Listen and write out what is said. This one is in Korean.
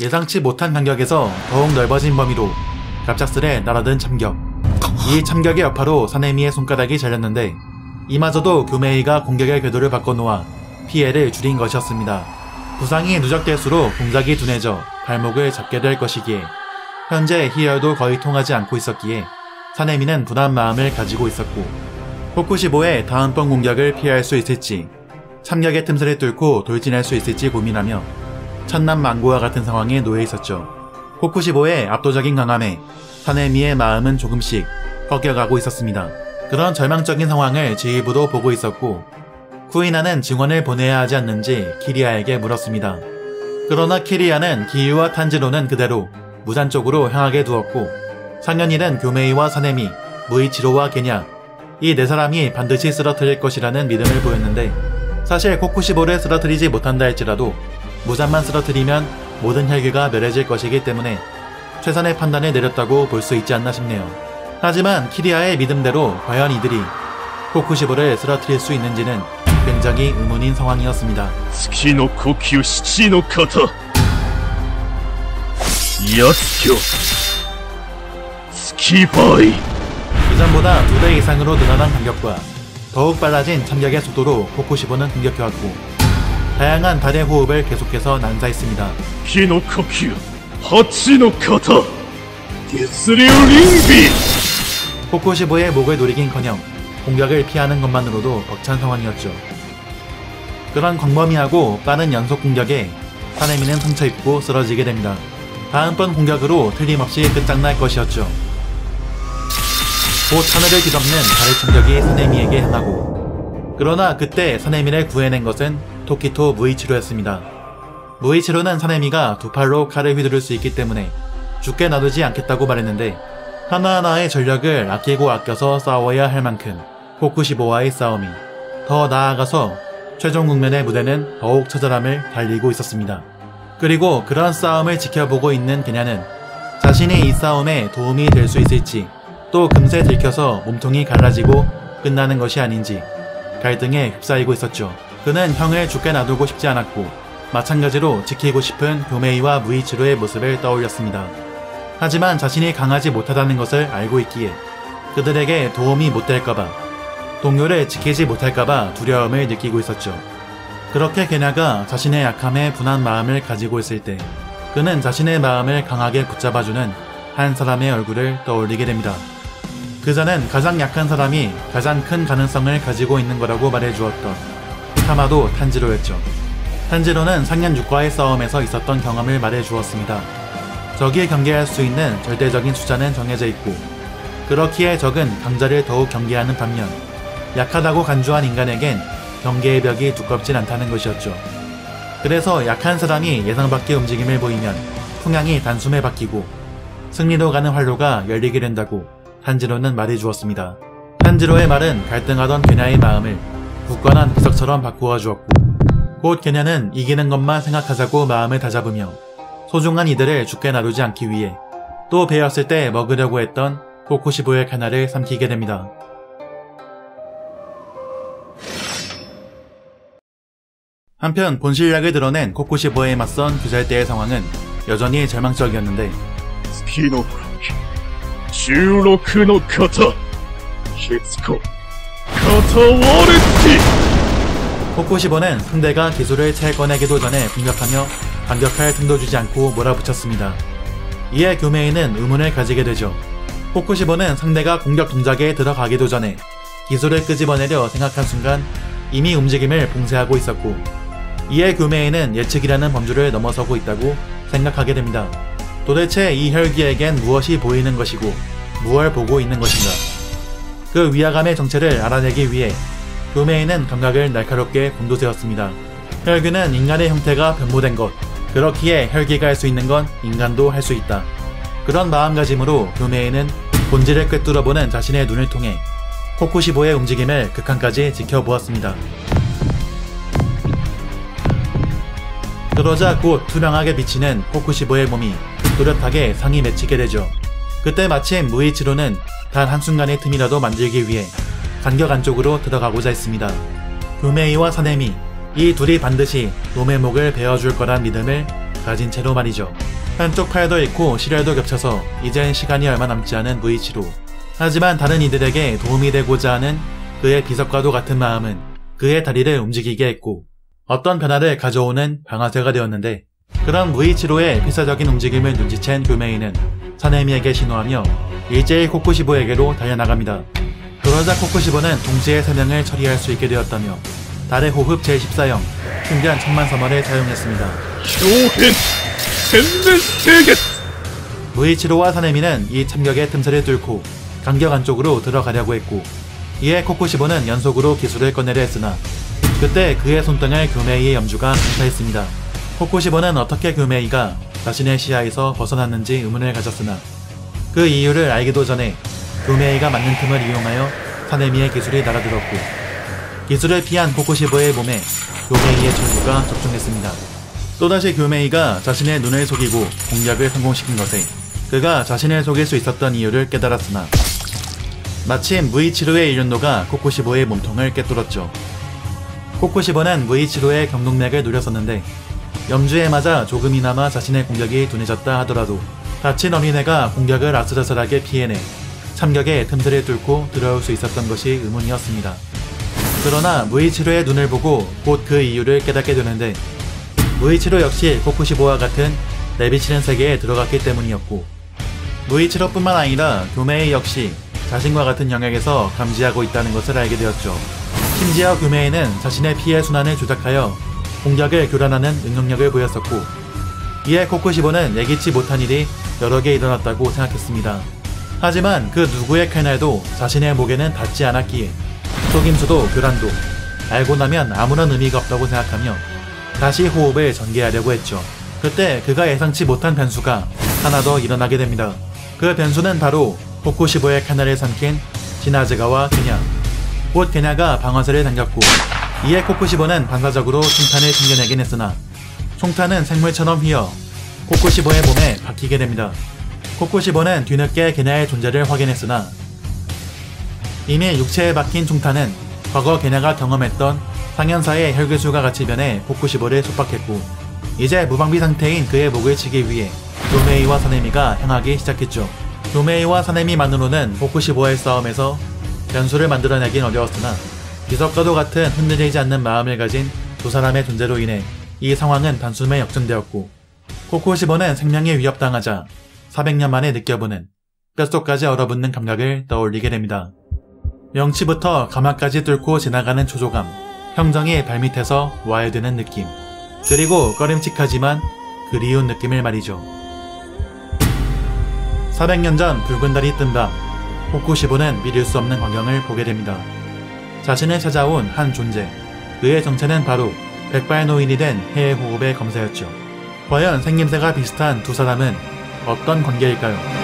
예상치 못한 간격에서 더욱 넓어진 범위로 갑작스레 날아든 참격. 이 참격의 여파로 사네미의 손가락이 잘렸는데 이마저도 교메이가 공격의 궤도를 바꿔놓아 피해를 줄인 것이었습니다. 부상이 누적될수록 동작이 둔해져 발목을 잡게 될 것이기에 현재 희열도 거의 통하지 않고 있었기에 사네미는 분한 마음을 가지고 있었고 코쿠시보의 다음번 공격을 피할 수 있을지 참격의 틈새를 뚫고 돌진할 수 있을지 고민하며 천남만고와 같은 상황에 놓여 있었죠. 코쿠시보의 압도적인 강함에 사네미의 마음은 조금씩 꺾여가고 있었습니다. 그런 절망적인 상황을 지휘부도 보고 있었고 쿠이나는 증원을 보내야 하지 않는지 키리아에게 물었습니다. 그러나 키리아는 기유와 탄지로는 그대로 무산 쪽으로 향하게 두었고 상현일은 교메이와 사네미, 무이치로와 게냐 이 네 사람이 반드시 쓰러뜨릴 것이라는 믿음을 보였는데 사실 코쿠시보를 쓰러뜨리지 못한다 할지라도 무산만 쓰러뜨리면 모든 혈기가 멸해질 것이기 때문에 최선의 판단을 내렸다고 볼 수 있지 않나 싶네요. 하지만 키리아의 믿음대로 과연 이들이 코쿠시보를 쓰러뜨릴 수 있는지는 굉장히 의문인 상황이었습니다. 스키노 코큐 시치노 카타 야스쿄 스키바이. 이전보다 2배 이상으로 늘어난 간격과 더욱 빨라진 참격의 속도로 코쿠시보는 공격해왔고 다양한 달의 호흡을 계속해서 난사했습니다. 키노 코큐 하치노 카타 데스리우 링비. 코쿠시보의 목을 노리긴커녕 공격을 피하는 것만으로도 벅찬 상황이었죠. 그런 광범위하고 빠른 연속 공격에 사네미는 상처입고 쓰러지게 됩니다. 다음번 공격으로 틀림없이 끝장날 것이었죠. 곧 하늘을 뒤덮는 달의 충격이 사네미에게 향하고 그러나 그때 사네미를 구해낸 것은 토키토 무이치로였습니다. 무이치로는 사네미가 두 팔로 칼을 휘두를 수 있기 때문에 죽게 놔두지 않겠다고 말했는데 하나하나의 전력을 아끼고 아껴서 싸워야 할 만큼 코쿠시보와의 싸움이 더 나아가서 최종 국면의 무대는 더욱 처절함을 달리고 있었습니다. 그리고 그런 싸움을 지켜보고 있는 게냐는 자신이 이 싸움에 도움이 될 수 있을지 또 금세 들켜서 몸통이 갈라지고 끝나는 것이 아닌지 갈등에 휩싸이고 있었죠. 그는 형을 죽게 놔두고 싶지 않았고 마찬가지로 지키고 싶은 교메이와 무이치로의 모습을 떠올렸습니다. 하지만 자신이 강하지 못하다는 것을 알고 있기에 그들에게 도움이 못 될까봐 동료를 지키지 못할까봐 두려움을 느끼고 있었죠. 그렇게 게냐가 자신의 약함에 분한 마음을 가지고 있을 때 그는 자신의 마음을 강하게 붙잡아주는 한 사람의 얼굴을 떠올리게 됩니다. 그자는 가장 약한 사람이 가장 큰 가능성을 가지고 있는 거라고 말해주었던 카마도 탄지로였죠. 탄지로는 상현육과의 싸움에서 있었던 경험을 말해주었습니다. 적이 경계할 수 있는 절대적인 숫자는 정해져 있고 그렇기에 적은 강자를 더욱 경계하는 반면 약하다고 간주한 인간에겐 경계의 벽이 두껍진 않다는 것이었죠. 그래서 약한 사람이 예상 밖의 움직임을 보이면 풍향이 단숨에 바뀌고 승리로 가는 활로가 열리게 된다고 탄지로는 말해주었습니다. 탄지로의 말은 갈등하던 게냐의 마음을 굳건한 비석처럼 바꾸어 주었고 곧 게냐는 이기는 것만 생각하자고 마음을 다잡으며 소중한 이들을 죽게 놔두지 않기 위해 또 베었을 때 먹으려고 했던 코쿠시보의 카나를 삼키게 됩니다. 한편 본실력을 드러낸 코쿠시보에 맞선 규살대의 상황은 여전히 절망적이었는데 스키노16の型히츠코 카타 와레티. 코쿠시보는 상대가 기술을 채 꺼내기도 전에 공격하며 반격할 틈도 주지 않고 몰아붙였습니다. 이에 교메이는 의문을 가지게 되죠. 코쿠시보는 상대가 공격 동작에 들어가기도 전에 기술을 끄집어내려 생각한 순간 이미 움직임을 봉쇄하고 있었고 이에 교메이는 예측이라는 범주를 넘어서고 있다고 생각하게 됩니다. 도대체 이 혈기에겐 무엇이 보이는 것이고 무엇을 보고 있는 것인가. 그 위화감의 정체를 알아내기 위해 교메이는 감각을 날카롭게 곤두세웠습니다. 혈기는 인간의 형태가 변모된 것, 그렇기에 혈기가 할 수 있는 건 인간도 할 수 있다. 그런 마음가짐으로 교메이는 본질을 꿰뚫어보는 자신의 눈을 통해 코쿠시보의 움직임을 극한까지 지켜보았습니다. 그러자 곧 투명하게 비치는 코쿠시보의 몸이 또렷하게 상이 맺히게 되죠. 그때 마침 무이치로는 단 한순간의 틈이라도 만들기 위해 간격 안쪽으로 들어가고자 했습니다. 교메이와 사네미, 이 둘이 반드시 놈의 목을 베어줄 거란 믿음을 가진 채로 말이죠. 한쪽 팔도 잃고 시련도 겹쳐서 이젠 시간이 얼마 남지 않은 무이치로. 하지만 다른 이들에게 도움이 되고자 하는 그의 비석과도 같은 마음은 그의 다리를 움직이게 했고 어떤 변화를 가져오는 방아쇠가 되었는데, 그런 무이치로의 필사적인 움직임을 눈치챈 교메이는 사네미에게 신호하며 일제히 코쿠시보에게로 달려나갑니다. 그러자 코쿠시보는 동시에 3명을 처리할 수 있게 되었다며 달의 호흡 제14형 충전 천만서머를 사용했습니다. 쇼헨 센넨세겟! 무이치로와 사네미는 이 참격의 틈새를 뚫고 간격 안쪽으로 들어가려고 했고, 이에 코쿠시보는 연속으로 기술을 꺼내려 했으나 그때 그의 손등을 교메이의 염주가 강타했습니다. 코쿠시보는 어떻게 교메이가 자신의 시야에서 벗어났는지 의문을 가졌으나 그 이유를 알기도 전에 교메이가 맞는 틈을 이용하여 사네미의 기술이 날아들었고, 기술을 피한 코쿠시보의 몸에 교메이의 전류가 적중했습니다. 또다시 교메이가 자신의 눈을 속이고 공략을 성공시킨 것에 그가 자신을 속일 수 있었던 이유를 깨달았으나 마침 무이치로의 일륜노가 코쿠시보의 몸통을 꿰뚫었죠. 코쿠시보는 무이치로의 경동맥을 노렸었는데 염주에 맞아 조금이나마 자신의 공격이 둔해졌다 하더라도 다친 어린애가 공격을 아슬아슬하게 피해내 참격의 틈새를 뚫고 들어올 수 있었던 것이 의문이었습니다. 그러나 무이치로의 눈을 보고 곧 그 이유를 깨닫게 되는데, 무이치로 역시 코쿠시보와 같은 내비치는 세계에 들어갔기 때문이었고, 무이치로뿐만 아니라 교메이 역시 자신과 같은 영역에서 감지하고 있다는 것을 알게 되었죠. 심지어 교메이는 자신의 피해 순환을 조작하여 공격을 교란하는 능력력을 보였었고, 이에 코쿠시보는 예기치 못한 일이 여러 개 일어났다고 생각했습니다. 하지만 그 누구의 칼날도 자신의 목에는 닿지 않았기에 속임수도 교란도 알고 나면 아무런 의미가 없다고 생각하며 다시 호흡을 전개하려고 했죠. 그때 그가 예상치 못한 변수가 하나 더 일어나게 됩니다. 그 변수는 바로 코쿠시보의 칼날을 삼킨 시나즈가와 게냐. 곧 게냐가 방아쇠를 당겼고, 이에 코쿠시보는 반사적으로 총탄을 튕겨내긴 했으나 총탄은 생물처럼 휘어 코쿠시보의 몸에 박히게 됩니다. 코쿠시보는 뒤늦게 게냐의 존재를 확인했으나 이미 육체에 박힌 총탄은 과거 게냐가 경험했던 상현사의 혈괴술과 같이 변해 코쿠시보를 속박했고, 이제 무방비 상태인 그의 목을 치기 위해 교메이와 사네미가 향하기 시작했죠. 교메이와 사네미만으로는 코쿠시보의 싸움에서 변수를 만들어내긴 어려웠으나 비석과도 같은 흔들리지 않는 마음을 가진 두 사람의 존재로 인해 이 상황은 단숨에 역전되었고, 코쿠시보는 생명에 위협당하자 400년 만에 느껴보는 뼛속까지 얼어붙는 감각을 떠올리게 됩니다. 명치부터 가마까지 뚫고 지나가는 초조감, 형정이 발밑에서 와해되는 느낌, 그리고 꺼림칙하지만 그리운 느낌을 말이죠. 400년 전 붉은 달이 뜬 밤, 코쿠시보는 믿을 수 없는 광경을 보게 됩니다. 자신을 찾아온 한 존재, 그의 정체는 바로 백발노인이 된 해의 호흡의 검사였죠. 과연 생김새가 비슷한 두 사람은 어떤 관계일까요?